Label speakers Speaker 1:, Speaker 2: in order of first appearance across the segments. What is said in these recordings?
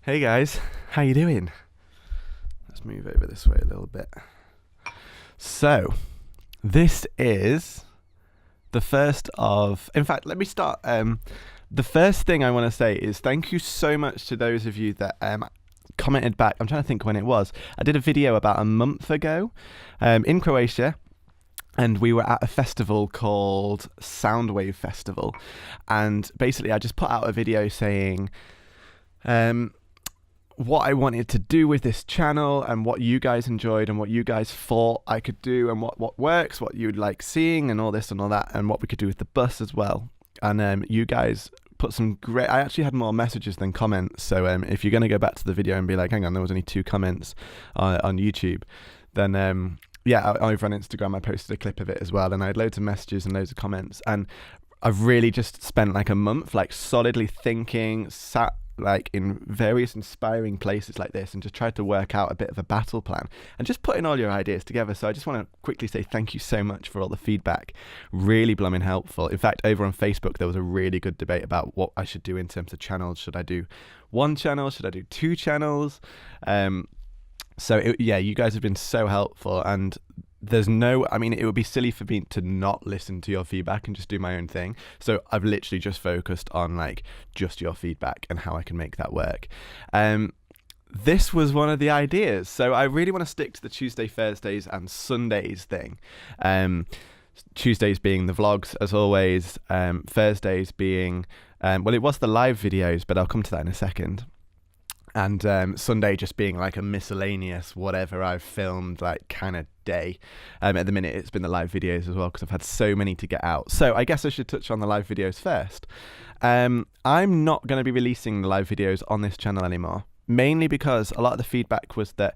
Speaker 1: Hey guys, how you doing? Let's move over this way a little bit. So, this is the first of... In fact, let me start. The first thing I want to say is thank you so much to those of you that commented back. I'm trying to think when it was. I did a video about a month ago in Croatia. And we were at a festival called Soundwave Festival. And basically I just put out a video saying... what I wanted to do with this channel and what you guys enjoyed and what you guys thought I could do and what works, what you'd like seeing and all this and all that, and what we could do with the bus as well. And you guys put some great... I actually had more messages than comments, so if you're going to go back to the video and be like, hang on, there was only 2 comments on YouTube, then yeah, over on Instagram I posted a clip of it as well, and I had loads of messages and loads of comments, and I've really just spent like a month like solidly thinking, sat like in various inspiring places like this and just tried to work out a bit of a battle plan and just putting all your ideas together. So I just want to quickly say thank you so much for all the feedback. Really blooming helpful. In fact, over on Facebook there was a really good debate about what I should do in terms of channels. Should I do 1 channel? Should I do 2 channels? Yeah, you guys have been so helpful, and there's no... I mean, it would be silly for me to not listen to your feedback and just do my own thing. So I've literally just focused on like just your feedback and how I can make that work. This was one of the ideas. So I really want to stick to the Tuesday, Thursdays and Sundays thing. Tuesdays being the vlogs as always. Thursdays being... well, it was the live videos, but I'll come to that in a second. And Sunday just being like a miscellaneous whatever I've filmed like kind of day. At the minute it's been the live videos as well because I've had so many to get out. So I guess I should touch on the live videos first. I'm not going to be releasing the live videos on this channel anymore, mainly because a lot of the feedback was that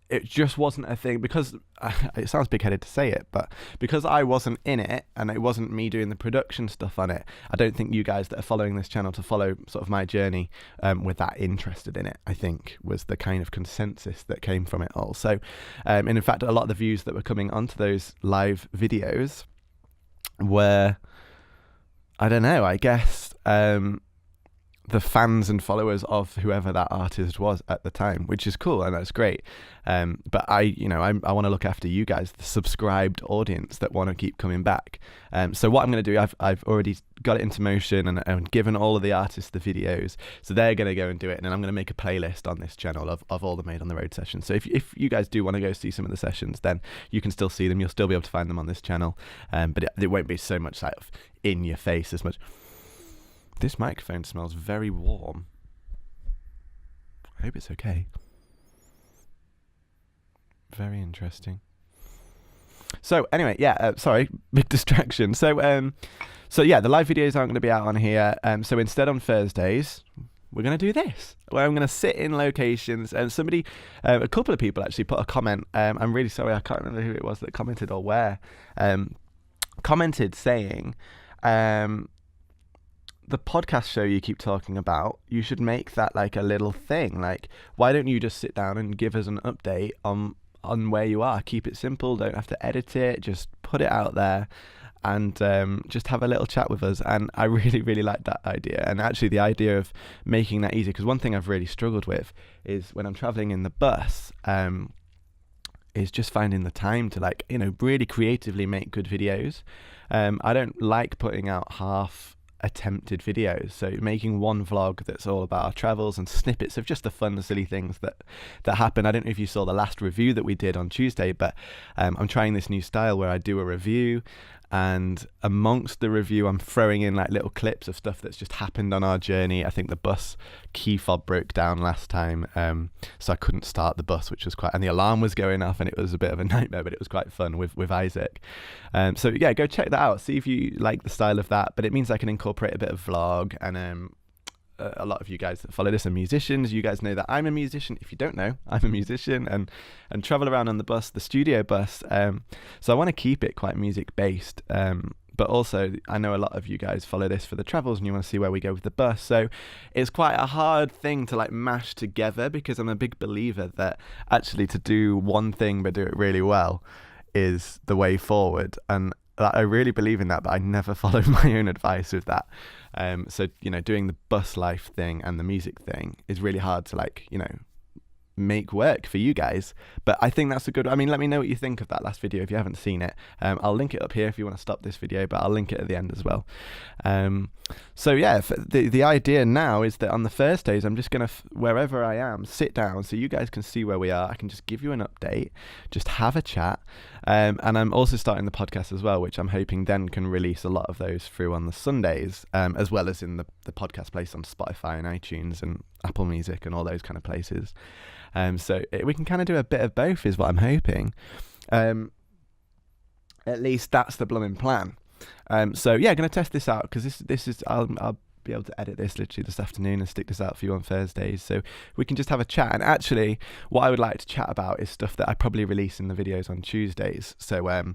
Speaker 1: it just wasn't a thing, because it sounds big-headed to say it, but because I wasn't in it and it wasn't me doing the production stuff on it, I don't think you guys that are following this channel to follow sort of my journey were that interested in it, I think was the kind of consensus that came from it all. So and in fact a lot of the views that were coming onto those live videos were, I don't know, I guess the fans and followers of whoever that artist was at the time, which is cool and that's great. But I want to look after you guys, the subscribed audience that want to keep coming back. So what I'm going to do, I've already got it into motion and given all of the artists the videos, so they're going to go and do it, and then I'm going to make a playlist on this channel of all the Made on the Road sessions. So if you guys do want to go see some of the sessions, then you can still see them. You'll still be able to find them on this channel, but it won't be so much like in your face as much. This microphone smells very warm. I hope it's okay. Very interesting. So anyway, yeah, sorry, big distraction. So yeah, the live videos aren't going to be out on here. So instead on Thursdays, we're going to do this, where I'm going to sit in locations, and somebody, a couple of people actually put a comment. I'm really sorry, I can't remember who it was that commented or where. Commented saying, the podcast show you keep talking about, you should make that like a little thing. Like, why don't you just sit down and give us an update on where you are? Keep it simple, don't have to edit it, just put it out there and just have a little chat with us. And I really, really like that idea. And actually the idea of making that easy, because one thing I've really struggled with is when I'm traveling in the bus, is just finding the time to like, really creatively make good videos. I don't like putting out half attempted videos, so making one vlog that's all about our travels and snippets of just the fun, silly things that happen. I don't know if you saw the last review that we did on Tuesday, but I'm trying this new style where I do a review, and amongst the review I'm throwing in like little clips of stuff that's just happened on our journey. I think the bus key fob broke down last time, so I couldn't start the bus, which was and the alarm was going off, and it was a bit of a nightmare, but it was quite fun with Isaac. So yeah, go check that out, see if you like the style of that. But it means I can incorporate a bit of vlog, and a lot of you guys that follow this are musicians. You guys know that I'm a musician. If you don't know, I'm a musician and travel around on the bus, the studio bus. So I want to keep it quite music based. But also I know a lot of you guys follow this for the travels and you want to see where we go with the bus. So it's quite a hard thing to like mash together, because I'm a big believer that actually to do one thing but do it really well is the way forward. And I really believe in that, but I never follow my own advice with that. So, doing the bus life thing and the music thing is really hard to make work for you guys. But I think that's let me know what you think of that last video if you haven't seen it. I'll link it up here if you want to stop this video, but I'll link it at the end as well. So yeah, the idea now is that on the Thursdays I'm just gonna wherever I am, sit down so you guys can see where we are. I can just give you an update, just have a chat, and I'm also starting the podcast as well, which I'm hoping then can release a lot of those through on the Sundays, as well as in the podcast place on Spotify and iTunes and Apple Music and all those kind of places. So we can kind of do a bit of both is what I'm hoping. At least that's the blooming plan. So yeah, going to test this out because this is I'll be able to edit this literally this afternoon and stick this out for you on Thursdays, so we can just have a chat. And actually, what I would like to chat about is stuff that I probably release in the videos on Tuesdays. So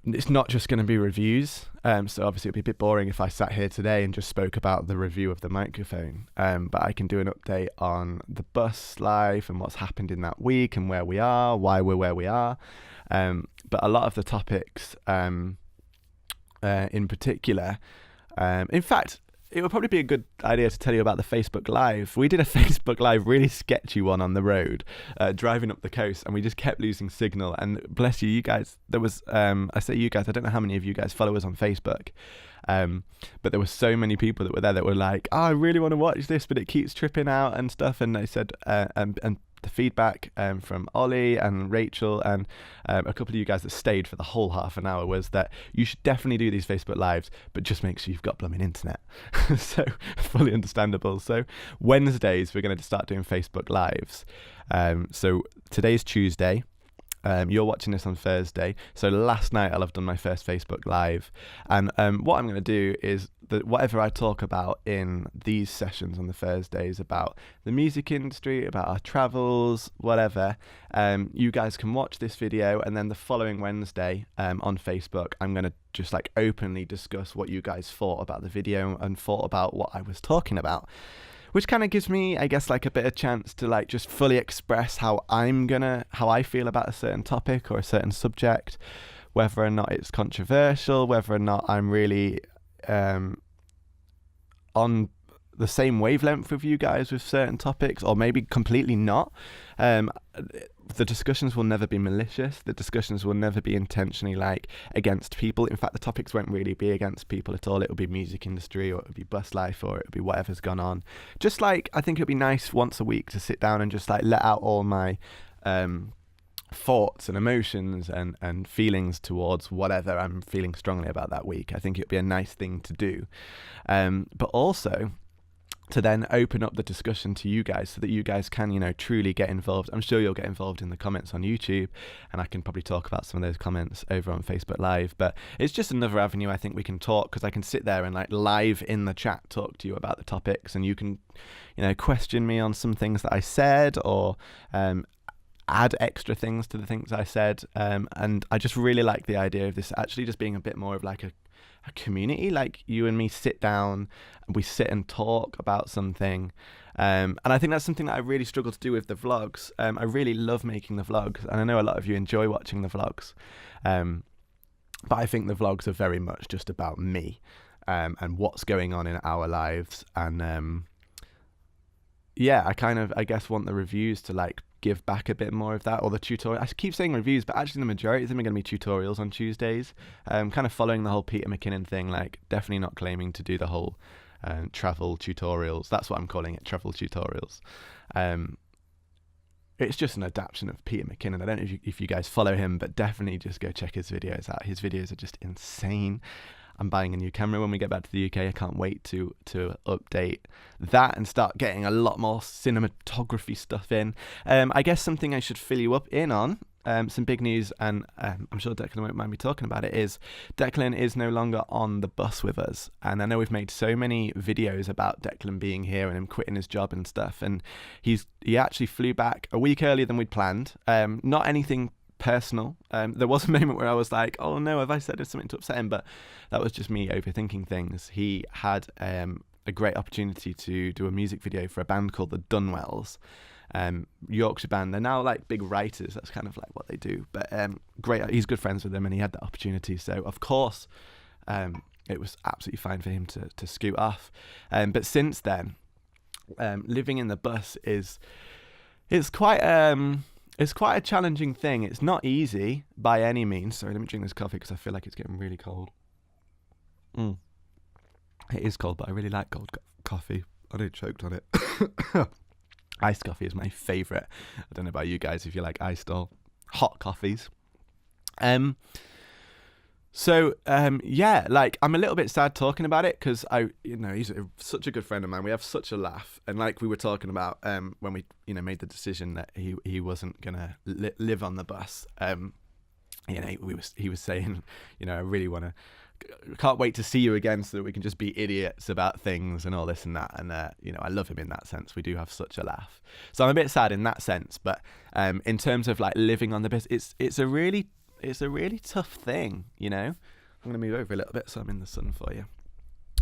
Speaker 1: it's not just going to be reviews. So obviously it'd be a bit boring if I sat here today and just spoke about the review of the microphone. But I can do an update on the bus life and what's happened in that week and where we are, why we're where we are. But a lot of the topics, in particular, in fact, it would probably be a good idea to tell you about the Facebook Live. We did a Facebook Live, really sketchy one on the road, driving up the coast, and we just kept losing signal. And bless you, you guys, there was, I say you guys, I don't know how many of you guys follow us on Facebook, but there were so many people that were there that were like, oh, I really want to watch this, but it keeps tripping out and stuff. And they said, and the feedback from Ollie and Rachel and a couple of you guys that stayed for the whole half an hour was that you should definitely do these Facebook Lives, but just make sure you've got blooming internet. So fully understandable. So Wednesdays we're going to start doing Facebook Lives. So today's Tuesday. You're watching this on Thursday, so last night I'll have done my first Facebook Live, and what I'm going to do is that whatever I talk about in these sessions on the Thursdays about the music industry, about our travels, whatever, you guys can watch this video, and then the following Wednesday on Facebook I'm going to just openly discuss what you guys thought about the video and thought about what I was talking about. Which kind of gives me, I guess, a bit of chance to just fully express how I feel about a certain topic or a certain subject, whether or not it's controversial, whether or not I'm really on the same wavelength with you guys with certain topics, or maybe completely not. The discussions will never be malicious. The discussions will never be intentionally against people. In fact, the topics won't really be against people at all. It will be music industry, or it will be bus life, or it will be whatever's gone on. Just I think it would be nice once a week to sit down and just let out all my thoughts and emotions and feelings towards whatever I'm feeling strongly about that week. I think it would be a nice thing to do. But also to then open up the discussion to you guys so that you guys can, truly get involved. I'm sure you'll get involved in the comments on YouTube, and I can probably talk about some of those comments over on Facebook Live. But it's just another avenue I think we can talk, because I can sit there and live in the chat talk to you about the topics, and you can, question me on some things that I said, or add extra things to the things I said. And I just really like the idea of this actually just being a bit more of a community, you and me sit down and we sit and talk about something, and I think that's something that I really struggle to do with the vlogs. I really love making the vlogs, and I know a lot of you enjoy watching the vlogs, but I think the vlogs are very much just about me and what's going on in our lives. And I guess want the reviews to give back a bit more of that, or the tutorial. I keep saying reviews, but actually the majority of them are going to be tutorials on Tuesdays. Kind of following the whole Peter McKinnon thing, definitely not claiming to do the whole travel tutorials. That's what I'm calling it, travel tutorials. It's just an adaptation of Peter McKinnon. I don't know if you guys follow him, but definitely just go check his videos out. His videos are just insane. I'm buying a new camera when we get back to the UK. I can't wait to update that and start getting a lot more cinematography stuff in. I guess something I should fill you up in on, some big news, and I'm sure Declan won't mind me talking about it, is Declan is no longer on the bus with us. And I know we've made so many videos about Declan being here and him quitting his job and stuff. And he actually flew back a week earlier than we'd planned. Not anything personal. There was a moment where I was like, oh no, have I said something to upset him? But that was just me overthinking things. He had a great opportunity to do a music video for a band called the Dunwells, Yorkshire band. They're now like big writers. That's kind of like what they do. But great. He's good friends with them, and he had that opportunity. So of course, it was absolutely fine for him to scoot off. But since then, living in the bus it's quite a challenging thing. It's not easy by any means. Sorry, let me drink this coffee because I feel like it's getting really cold. It is cold, but I really like cold coffee. I nearly choked on it. Iced coffee is my favourite. I don't know about you guys if you like iced or hot coffees. Yeah, like I'm a little bit sad talking about it because he's such a good friend of mine. We have such a laugh, and like we were talking about when we made the decision that he wasn't gonna live on the bus. He was saying, I can't wait to see you again so that we can just be idiots about things and all this and that. And I love him in that sense. We do have such a laugh, so I'm a bit sad in that sense. But in terms of like living on the bus, it's a really tough thing, I'm going to move over a little bit so I'm in the sun for you.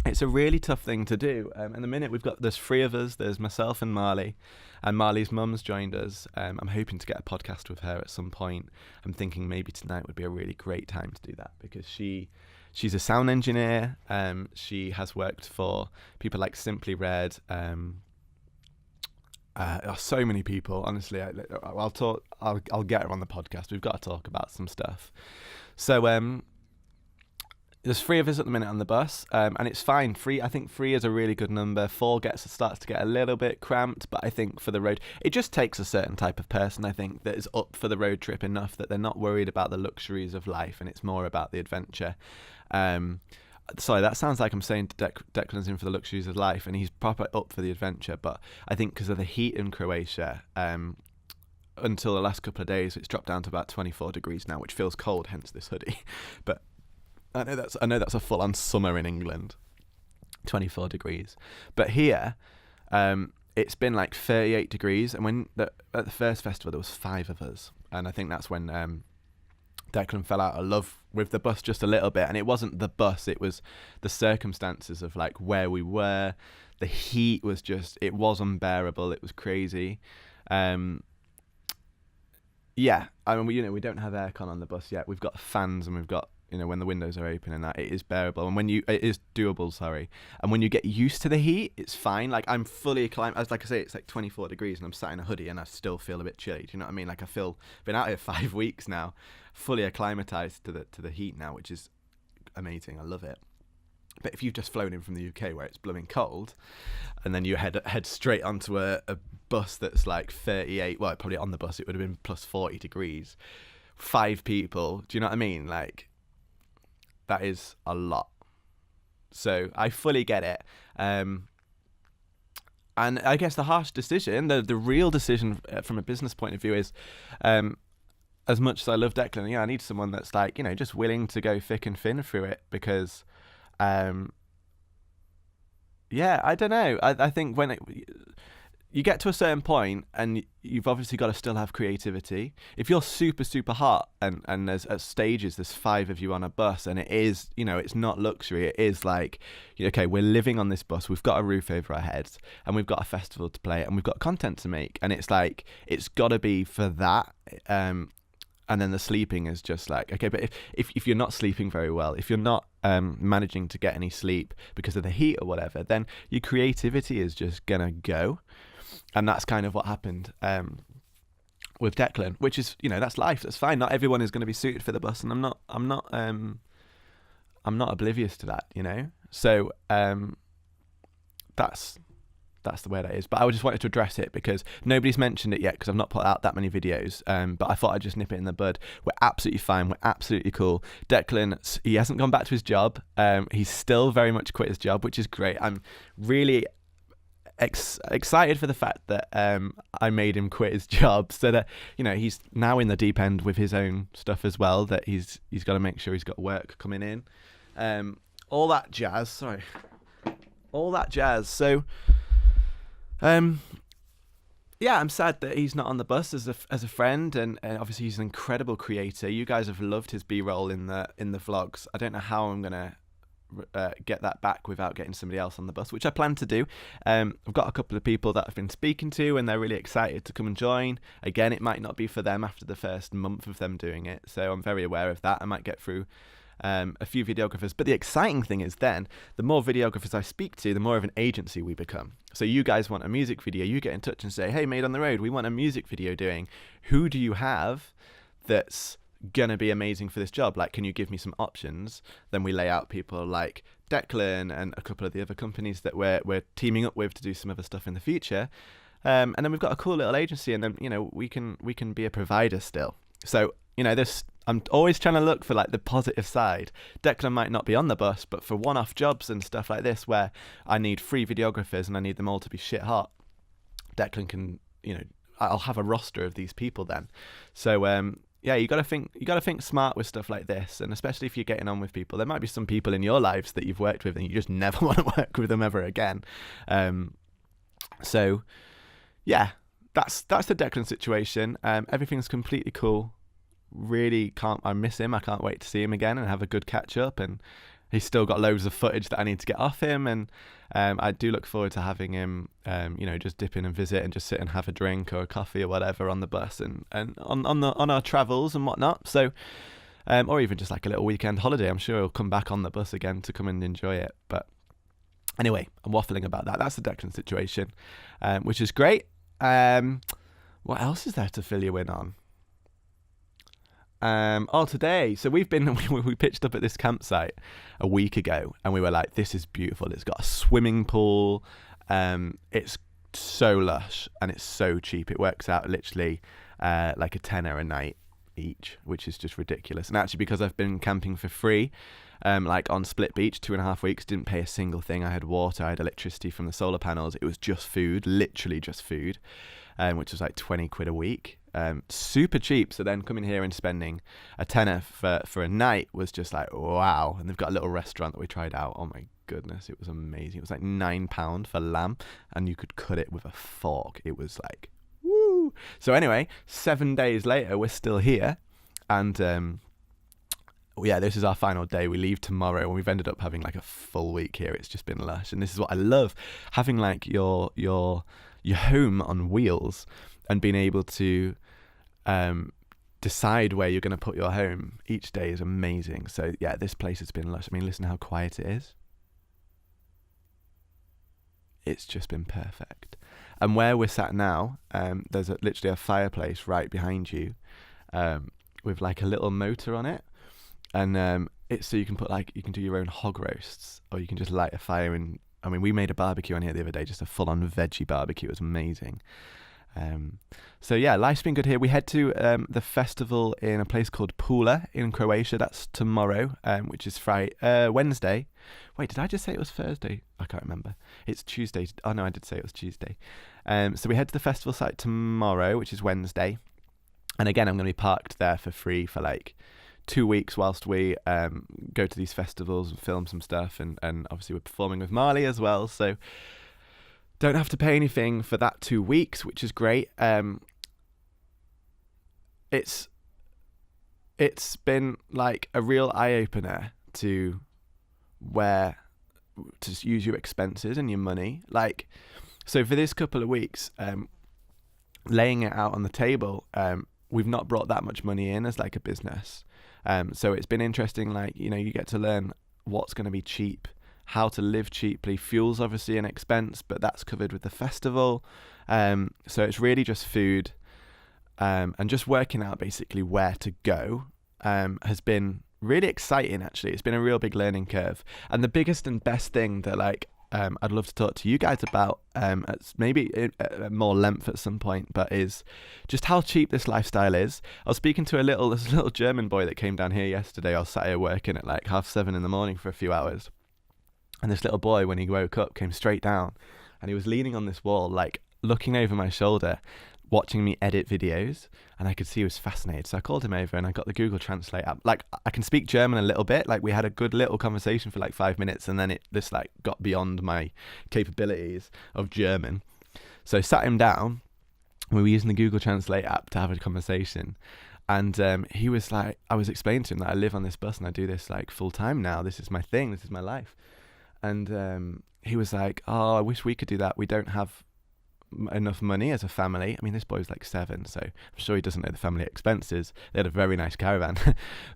Speaker 1: It's a really tough thing to do. In the minute, there's 3 of us. There's myself and Marley, and Marley's mum's joined us. I'm hoping to get a podcast with her at some point. I'm thinking maybe tonight would be a really great time to do that because she's a sound engineer. She has worked for people like Simply Red. So many people, honestly. I'll get her on the podcast. We've got to talk about some stuff. So there's 3 of us at the minute on the bus, and it's fine. I think 3 is a really good number. 4 starts to get a little bit cramped, but I think for the road, it just takes a certain type of person, I think, that is up for the road trip enough that they're not worried about the luxuries of life, and it's more about the adventure. Sorry, that sounds like I'm saying Declan's in for the luxuries of life, and he's proper up for the adventure. But I think because of the heat in Croatia, until the last couple of days, it's dropped down to about 24 degrees now, which feels cold, hence this hoodie. But I know that's a full-on summer in England, 24 degrees. But here, it's been like 38 degrees, and at the first festival there was 5 of us, and I think that's when Declan fell out of love with the bus just a little bit. And it wasn't the bus, it was the circumstances of like where we were. The heat was it was unbearable. It was crazy. Yeah, I mean, we don't have aircon on the bus yet. We've got fans, and we've got, when the windows are open and that, it is bearable. And it is doable, sorry. And when you get used to the heat, it's fine. Like I'm fully acclimatized. Like I say, it's like 24 degrees and I'm sat in a hoodie and I still feel a bit chilly. Do you know what I mean? Like been out here 5 weeks now, fully acclimatized to the heat now, which is amazing. I love it. But if you've just flown in from the UK where it's blooming cold, and then you head straight onto a bus that's like 38, well, probably on the bus it would have been plus 40 degrees, 5 people, do you know what I mean? Like, that is a lot. So I fully get it. And I guess the harsh decision, the real decision from a business point of view is, as much as I love Declan, I need someone that's like, just willing to go thick and thin through it because... I don't know. I think when you get to a certain point, and you've obviously got to still have creativity. If you're super, super hot, and there's at stages, there's 5 of you on a bus, and it is, it's not luxury. It is like, okay, we're living on this bus. We've got a roof over our heads, and we've got a festival to play, and we've got content to make, and it's like it's got to be for that. And then the sleeping is just like, okay, but if you're not sleeping very well, if you're not managing to get any sleep because of the heat or whatever, then your creativity is just gonna go. And that's kind of what happened with Declan, which is, that's life. That's fine. Not everyone is going to be suited for the bus, and I'm not oblivious to that, So that's the way that is. But I just wanted to address it because nobody's mentioned it yet because I've not put out that many videos. But I thought I'd just nip it in the bud. We're absolutely fine. We're absolutely cool. Declan, he hasn't gone back to his job. He's still very much quit his job, which is great. I'm really excited for the fact that I made him quit his job so that, he's now in the deep end with his own stuff as well, that he's got to make sure he's got work coming in. All that jazz. So... I'm sad that he's not on the bus as a friend, and obviously he's an incredible creator. You guys have loved his B-roll in the vlogs. I don't know how I'm gonna get that back without getting somebody else on the bus, which I plan to do. I've got a couple of people that I've been speaking to, and they're really excited to come and join. Again, it might not be for them after the first month of them doing it, so I'm very aware of that. I might get through a few videographers, but the exciting thing is then the more videographers I speak to, the more of an agency we become. So you guys want a music video, you get in touch and say, hey, Made on the Road, we want a music video doing. Who do you have that's gonna be amazing for this job? Like, can you give me some options? Then we lay out people like Declan and a couple of the other companies that we're teaming up with to do some other stuff in the future, and then we've got a cool little agency, and then we can be a provider still. So this, I'm always trying to look for like the positive side. Declan might not be on the bus, but for one-off jobs and stuff like this where I need 3 videographers and I need them all to be shit hot, Declan can, I'll have a roster of these people then. So yeah, you got to think smart with stuff like this, and especially if you're getting on with people. There might be some people in your lives that you've worked with and you just never want to work with them ever again. So yeah, that's the Declan situation. Everything's completely cool. Really I miss him. I can't wait to see him again and have a good catch up, and he's still got loads of footage that I need to get off him, and I do look forward to having him just dip in and visit and just sit and have a drink or a coffee or whatever on the bus and on our travels and whatnot. So or even just like a little weekend holiday. I'm sure he'll come back on the bus again to come and enjoy it. But anyway, I'm waffling about that. That's the Declan situation, which is great. What else is there to fill you in on? Today, so we pitched up at this campsite a week ago, and we were like, this is beautiful. It's got a swimming pool, it's so lush, and it's so cheap. It works out literally like a tenner a night each, which is just ridiculous. And actually, because I've been camping for free, like on Split Beach, 2.5 weeks, didn't pay a single thing. I had water, I had electricity from the solar panels. It was just food, literally just food, which was like 20 quid a week. Super cheap. So then coming here and spending a tenner for a night was just like, wow. And they've got a little restaurant that we tried out. Oh my goodness, it was amazing. It was like £9 for lamb, and you could cut it with a fork. It was like, woo. So anyway, 7 days later, we're still here, and yeah, this is our final day. We leave tomorrow, and we've ended up having like a full week here. It's just been lush, and this is what I love, having like your home on wheels and being able to decide where you're going to put your home each day is amazing. So yeah, this place has been lush. I mean, listen how quiet it is. It's just been perfect. And where we're sat now, there's literally a fireplace right behind you, with like a little motor on it, and it's so you can do your own hog roasts, or you can just light a fire. And I mean, we made a barbecue on here the other day, just a full-on veggie barbecue. It was amazing. So yeah, life's been good here. We head to the festival in a place called Pula in Croatia. That's tomorrow, which is Wednesday. Wait, did I just say it was Thursday? I can't remember. It's Tuesday. Oh no, I did say it was Tuesday. So we head to the festival site tomorrow, which is Wednesday. And again, I'm going to be parked there for free for like 2 weeks whilst we go to these festivals and film some stuff. And obviously we're performing with Marley as well. So don't have to pay anything for that 2 weeks, which is great. It's been like a real eye-opener to where to use your expenses and your money. Like, so for this couple of weeks, laying it out on the table, we've not brought that much money in as like a business. So it's been interesting, like, you get to learn what's going to be cheap, how to live cheaply. Fuel's obviously an expense, but that's covered with the festival. So it's really just food, and just working out basically where to go has been really exciting, actually. It's been a real big learning curve. And the biggest and best thing that I'd love to talk to you guys about, maybe at more length at some point, but is just how cheap this lifestyle is. I was speaking to this little German boy that came down here yesterday. I was sat here working at like 7:30 in the morning for a few hours. And this little boy, when he woke up, came straight down, and he was leaning on this wall, like looking over my shoulder, watching me edit videos, and I could see he was fascinated. So I called him over and I got the Google Translate app. Like, I can speak German a little bit. Like, we had a good little conversation for like 5 minutes, and then this got beyond my capabilities of German. So I sat him down, and we were using the Google Translate app to have a conversation. And he was like, I was explaining to him that I live on this bus and I do this like full time now. This is my thing. This is my life. And he was like, oh, I wish we could do that. We don't have enough money as a family. I mean, this boy's like 7, so I'm sure he doesn't know the family expenses. They had a very nice caravan.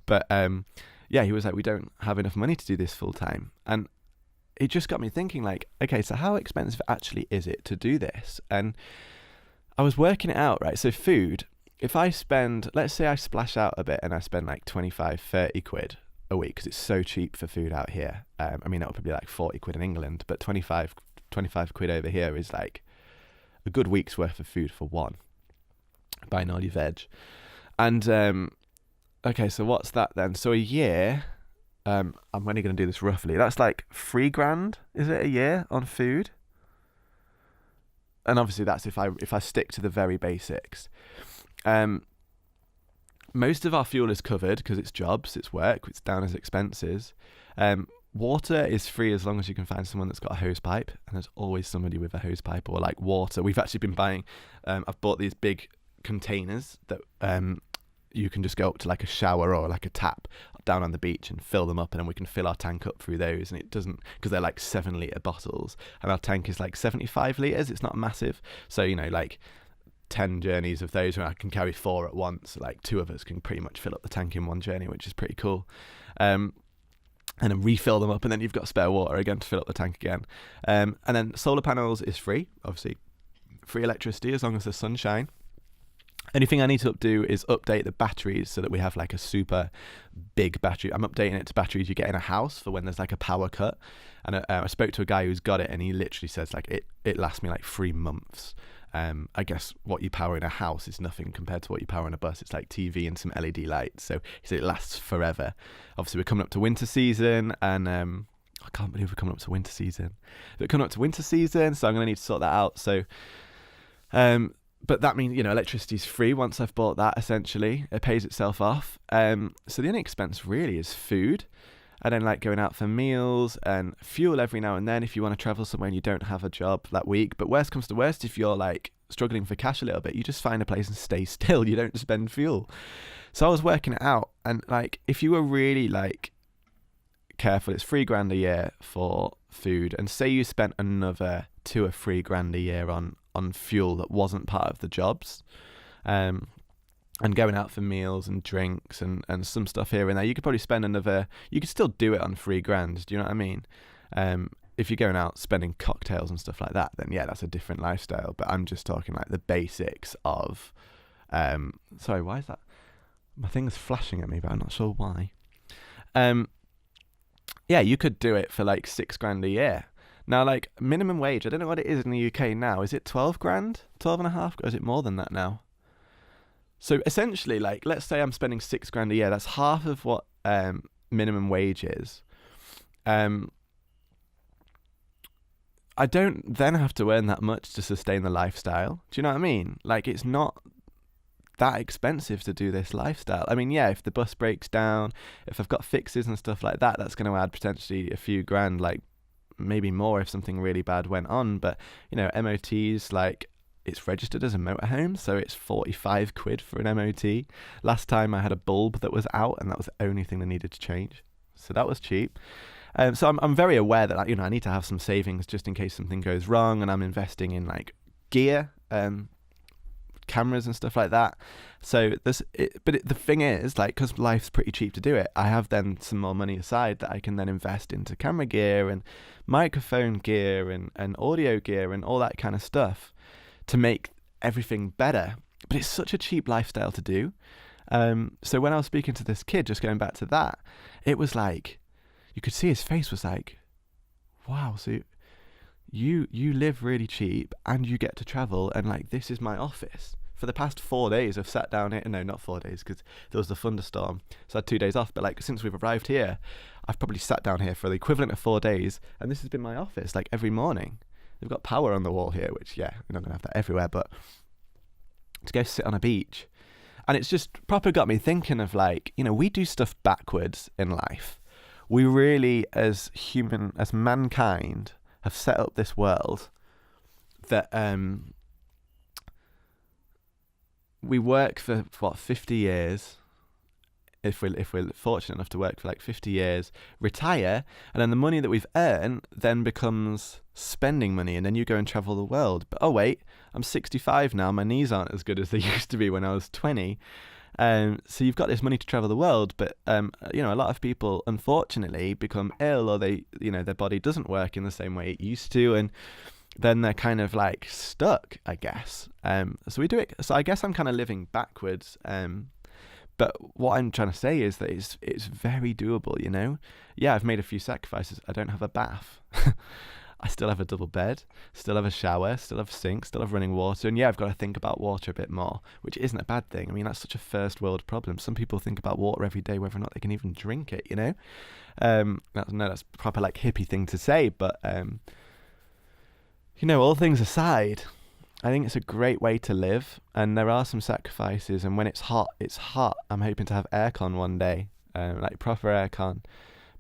Speaker 1: But yeah, he was like, we don't have enough money to do this full time. And it just got me thinking, like, okay, so how expensive actually is it to do this? And I was working it out, right? So food, if I spend, let's say I splash out a bit and I spend like 25, 30 quid a week, because it's so cheap for food out here. I mean, that would probably be like 40 quid in England, but 25 quid over here is like a good week's worth of food for one, buying all your veg. And okay, so what's that then? So a year, I'm only going to do this roughly, that's like $3,000, is it, a year on food? And obviously that's if I stick to the very basics. Most of our fuel is covered because it's jobs, it's work, it's down as expenses. Water is free as long as you can find someone that's got a hose pipe, and there's always somebody with a hose pipe or like water. We've actually been buying, I've bought these big containers that you can just go up to like a shower or like a tap down on the beach and fill them up, and then we can fill our tank up through those, and it doesn't, because they're like 7-litre bottles and our tank is like 75 litres. It's not massive, so you know, like 10 journeys of those where I can carry 4 at once, like 2 of us can pretty much fill up the tank in one journey, which is pretty cool. And then refill them up, and then you've got spare water again to fill up the tank again. And then solar panels is free, obviously free electricity as long as there's sunshine. Anything I need to do is update the batteries so that we have like a super big battery. I'm updating it to batteries you get in a house for when there's like a power cut. And I spoke to a guy who's got it, and he literally says like it lasts me like 3 months. I guess what you power in a house is nothing compared to what you power on a bus. It's like TV and some LED lights, so he said it lasts forever. Obviously we're coming up to winter season, and I can't believe we're coming up to winter season. We're coming up to winter season, so I'm going to need to sort that out. So but that means, you know, electricity's free once I've bought that. Essentially it pays itself off. So the only expense really is food, and then like going out for meals and fuel every now and then if you want to travel somewhere and you don't have a job that week. But worst comes to worst, if you're like struggling for cash a little bit, you just find a place and stay still. You don't spend fuel. So I was working it out, and like if you were really like careful, it's $3,000 a year for food, and say you spent another $2,000 or $3,000 a year on fuel that wasn't part of the jobs, and going out for meals and drinks and some stuff here and there, you could probably spend another, you could still do it on $3,000. Do you know what I mean? If you're going out spending cocktails and stuff like that, then yeah, that's a different lifestyle. But I'm just talking like the basics of, sorry, why is that? My thing's flashing at me, but I'm not sure why. Yeah, you could do it for like $6,000 a year. Now, like minimum wage, I don't know what it is in the UK now. Is it 12 grand, 12 and a half? Or is it more than that now? So essentially, like, let's say I'm spending $6,000 a year. That's half of what minimum wage is. I don't then have to earn that much to sustain the lifestyle. Do you know what I mean? Like, it's not that expensive to do this lifestyle. I mean, yeah, if the bus breaks down, if I've got fixes and stuff like that, that's going to add potentially a few grand, like maybe more if something really bad went on. But, you know, MOTs, like, it's registered as a motorhome, so it's 45 quid for an MOT. Last time I had a bulb that was out, and that was the only thing that needed to change, so that was cheap. So I'm very aware that, like, you know, I need to have some savings just in case something goes wrong, and I'm investing in like gear, cameras and stuff like that. So the thing is, like, because life's pretty cheap to do it, I have then some more money aside that I can then invest into camera gear and microphone gear and audio gear and all that kind of stuff to make everything better. But it's such a cheap lifestyle to do. So when I was speaking to this kid, just going back to that, it was like, you could see his face was like, wow, so you live really cheap and you get to travel, and like, this is my office. For the past 4 days I've sat down here, no, not 4 days, because there was the thunderstorm, so I had 2 days off, but like, since we've arrived here, I've probably sat down here for the equivalent of 4 days, and this has been my office, like, every morning. They've got power on the wall here, which, yeah, we're not going to have that everywhere, but to go sit on a beach. And it's just proper got me thinking of, like, you know, we do stuff backwards in life. We really, as mankind, have set up this world that we work for 50 years. If we're fortunate enough to work for like 50 years, retire, and then the money that we've earned then becomes spending money, and then you go and travel the world. But oh wait, I'm 65 now, my knees aren't as good as they used to be when I was 20. So you've got this money to travel the world, but a lot of people unfortunately become ill, or their body doesn't work in the same way it used to, and then they're kind of like stuck, I guess. So we do it. So I guess I'm kind of living backwards. But what I'm trying to say is that it's very doable, Yeah, I've made a few sacrifices. I don't have a bath. I still have a double bed, still have a shower, still have a sink, still have running water. And yeah, I've got to think about water a bit more, which isn't a bad thing. I mean, that's such a first world problem. Some people think about water every day, whether or not they can even drink it, That's proper like hippie thing to say. But, all things aside, I think it's a great way to live, and there are some sacrifices, and when it's hot, it's hot. I'm hoping to have aircon one day, like proper aircon.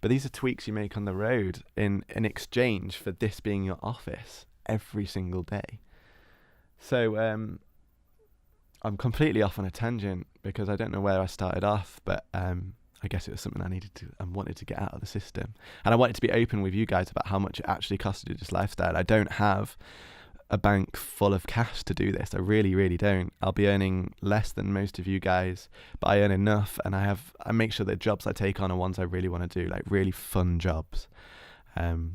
Speaker 1: But these are tweaks you make on the road in exchange for this being your office every single day. So I'm completely off on a tangent because I don't know where I started off, but I guess it was something I wanted to get out of the system. And I wanted to be open with you guys about how much it actually costs to do this lifestyle. I don't have a bank full of cash to do this. I really, really don't. I'll be earning less than most of you guys, but I earn enough, and I make sure that jobs I take on are ones I really want to do, like really fun jobs. So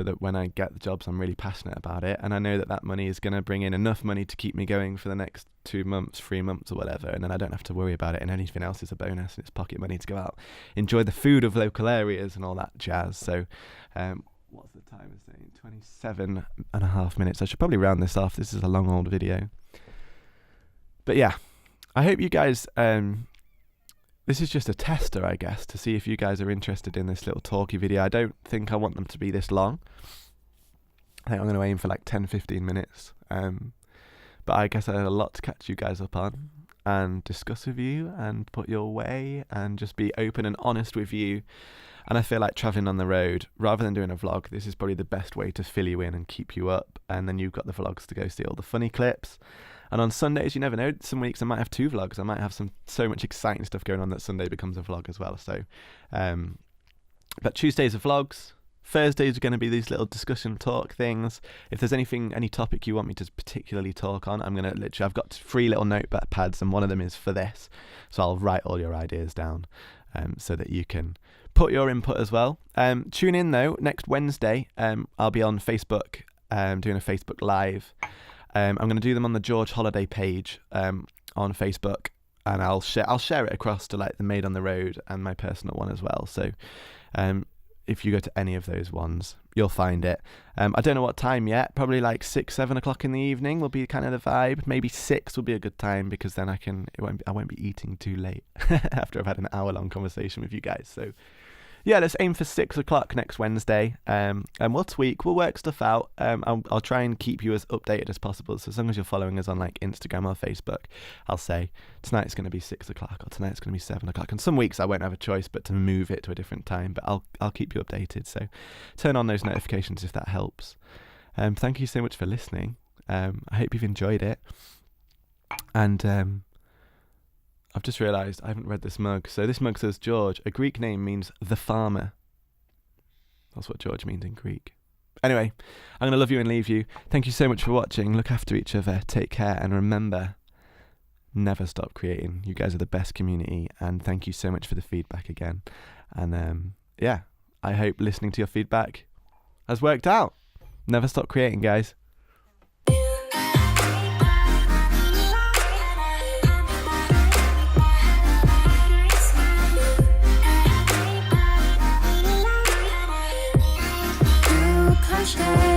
Speaker 1: that when I get the jobs, I'm really passionate about it, and I know that money is going to bring in enough money to keep me going for the next 2 months, 3 months or whatever, and then I don't have to worry about it, and anything else is a bonus, and it's pocket money to go out, enjoy the food of local areas and all that jazz. So what's the time? It's saying 27 and a half minutes. I should probably round this off. This is a long old video. But yeah, I hope you guys, this is just a tester, I guess, to see if you guys are interested in this little talky video. I don't think I want them to be this long. I think I'm going to aim for like 10-15 minutes. But I guess I had a lot to catch you guys up on and discuss with you and put your way and just be open and honest with you. And I feel like traveling on the road, rather than doing a vlog, this is probably the best way to fill you in and keep you up. And then you've got the vlogs to go see all the funny clips. And on Sundays, you never know, some weeks I might have 2 vlogs. I might have so much exciting stuff going on that Sunday becomes a vlog as well. So, but Tuesdays are vlogs. Thursdays are going to be these little discussion talk things. If there's any topic you want me to particularly talk on, I'm going to I've got 3 little notepad pads, and one of them is for this. So I'll write all your ideas down so that you can put your input as well. Tune in though, next Wednesday, I'll be on Facebook doing a Facebook Live. I'm going to do them on the George Holliday page on Facebook, and I'll share it across to like the Made on the Road and my personal one as well. So if you go to any of those ones, you'll find it. I don't know what time yet, probably like 6-7 o'clock in the evening will be kind of the vibe. Maybe 6 will be a good time, because then I won't be eating too late after I've had an hour-long conversation with you guys. So yeah, let's aim for 6 o'clock next Wednesday, and we'll work stuff out. I'll try and keep you as updated as possible. So as long as you're following us on like Instagram or Facebook, I'll say tonight's going to be 6 o'clock or tonight's going to be 7 o'clock. And some weeks I won't have a choice but to move it to a different time, but I'll keep you updated. So turn on those notifications if that helps. Thank you so much for listening. I hope you've enjoyed it. And I've just realised I haven't read this mug. So this mug says George. A Greek name means the farmer. That's what George means in Greek. Anyway, I'm going to love you and leave you. Thank you so much for watching. Look after each other. Take care. And remember, never stop creating. You guys are the best community. And thank you so much for the feedback again. And yeah, I hope listening to your feedback has worked out. Never stop creating, guys. Talkshow.